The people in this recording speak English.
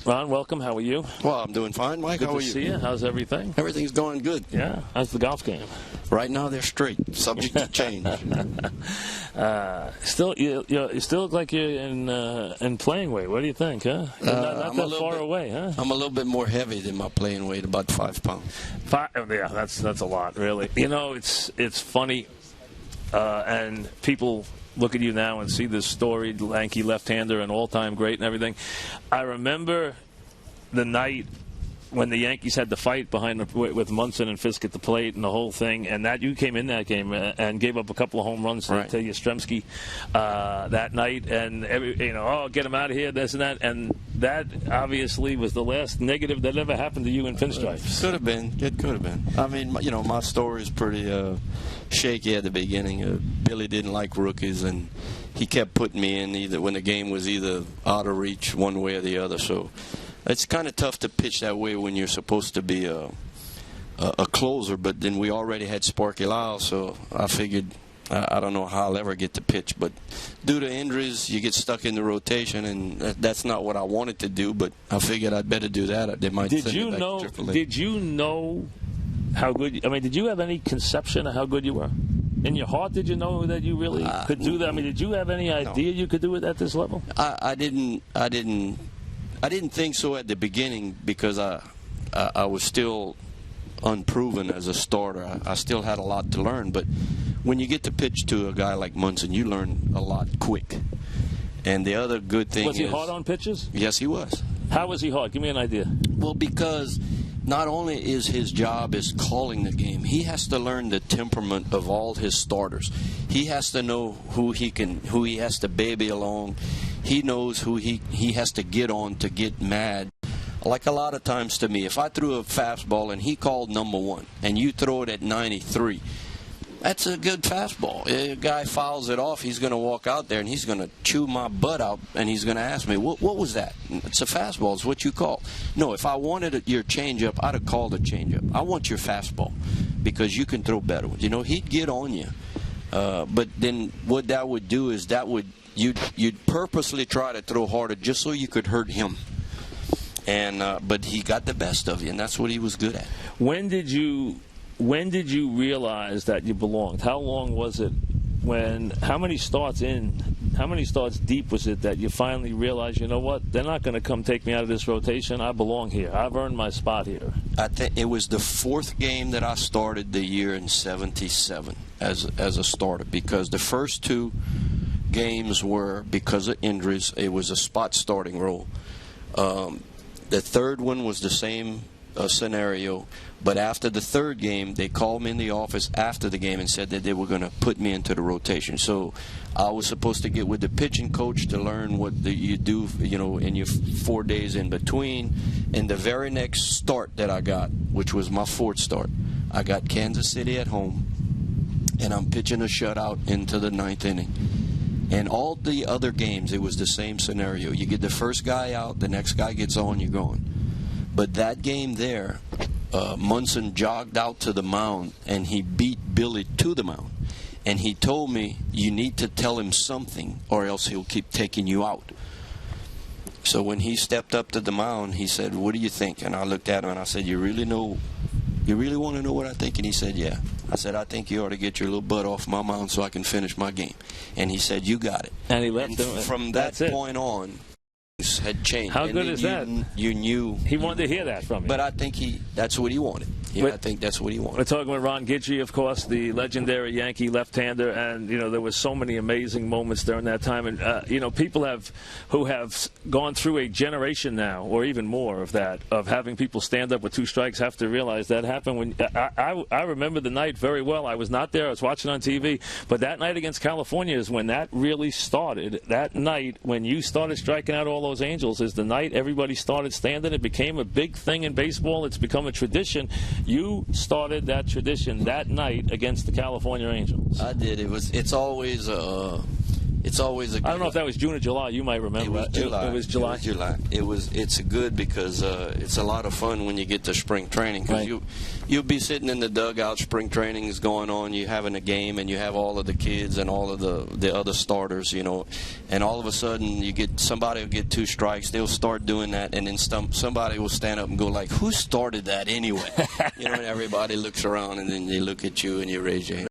Ron, welcome. How are you? Well, I'm doing fine, Mike. How are you? Good to see you. How's everything? Everything's going good. Yeah. How's the golf game? Right now, they're straight, subject to change. You still look like you're in playing weight. What do you think, huh? Not that far away, huh? I'm a little bit more heavy than my playing weight, about 5 pounds. Yeah, that's a lot, really. You know, it's funny, and people look at you now and see this storied, lanky left-hander and all-time great and everything. I remember the night when the Yankees had the fight with Munson and Fisk at the plate and the whole thing, and that you came in that game and gave up a couple of home runs to Yastrzemski that night, and get him out of here, this and that, and that obviously was the last negative that ever happened to you in pinstripes. Could have been. It could have been. I mean, my story is pretty shaky at the beginning. Billy didn't like rookies, and he kept putting me in either when the game was either out of reach one way or the other. So it's kind of tough to pitch that way when you're supposed to be a closer. But then we already had Sparky Lyle, so I figured I don't know how I'll ever get to pitch. But due to injuries, you get stuck in the rotation, and that's not what I wanted to do. But I figured I'd better do that. They might send me back to AAA. Did you know how good? I mean, did you have any conception of how good you were? In your heart, did you know that you really could do that? I mean, did you have any idea you could do it at this level? I didn't think so at the beginning because I was still unproven as a starter. I still had a lot to learn. But when you get to pitch to a guy like Munson, you learn a lot quick. And the other good thing was he hard on pitches? Yes, he was. How was he hard? Give me an idea. Well, because not only is his job is calling the game, he has to learn the temperament of all his starters. He has to know who he has to baby along. He knows who he has to get on to get mad. Like a lot of times to me, if I threw a fastball and he called number 1 and you throw it at 93, that's a good fastball. A guy fouls it off, he's going to walk out there and he's going to chew my butt out and he's going to ask me, what was that? It's a fastball. It's what you call. No, if I wanted your changeup, I'd have called a changeup. I want your fastball because you can throw better ones. He'd get on you. But then what that would do is you'd purposely try to throw harder just so you could hurt him. And but he got the best of you, and that's what he was good at. When did you realize that you belonged? How long was it? How many starts deep was it that you finally realized, you know what, they're not going to come take me out of this rotation. I belong here. I've earned my spot here. I think it was the 4th game that I started the year in '77 as a starter, because the first 2 games were because of injuries. It was a spot starting role. The 3rd one was the same scenario, but after the 3rd game, they called me in the office after the game and said that they were going to put me into the rotation. So I was supposed to get with the pitching coach to learn what you do, in your 4 days in between. And the very next start that I got, which was my 4th start, I got Kansas City at home, and I'm pitching a shutout into the 9th inning. And all the other games, it was the same scenario. You get the first guy out, the next guy gets on, you're going. But that game there, Munson jogged out to the mound, and he beat Billy to the mound. And he told me, you need to tell him something, or else he'll keep taking you out. So when he stepped up to the mound, he said, what do you think? And I looked at him, and I said, you really want to know what I think? And he said, yeah. I said, I think you ought to get your little butt off my mound so I can finish my game. And he said, you got it. And he left him. From that point on, things had changed. How good is that? You knew. He wanted to hear that from you. But I think that's what he wanted. I think that's what he wanted. We're talking with Ron Guidry, of course, the legendary Yankee left-hander, and there were so many amazing moments during that time. And people who have gone through a generation now, or even more of that, of having people stand up with 2 strikes, have to realize that happened when I remember the night very well. I was not there; I was watching on TV. But that night against California is when that really started. That night when you started striking out all those Angels is the night everybody started standing. It became a big thing in baseball. It's become a tradition. You started that tradition that night against the California Angels. I did. It's always It's always a good I don't know if that was June or July. You might remember. It was July. It was July. It's good because it's a lot of fun when you get to spring training, because you'll be sitting in the dugout. Spring training is going on. You're having a game, and you have all of the kids and all of the other starters, you know, and all of a sudden somebody will get 2 strikes. They'll start doing that, and then somebody will stand up and go like, "Who started that anyway?" You know, and everybody looks around, and then they look at you and you raise your hand.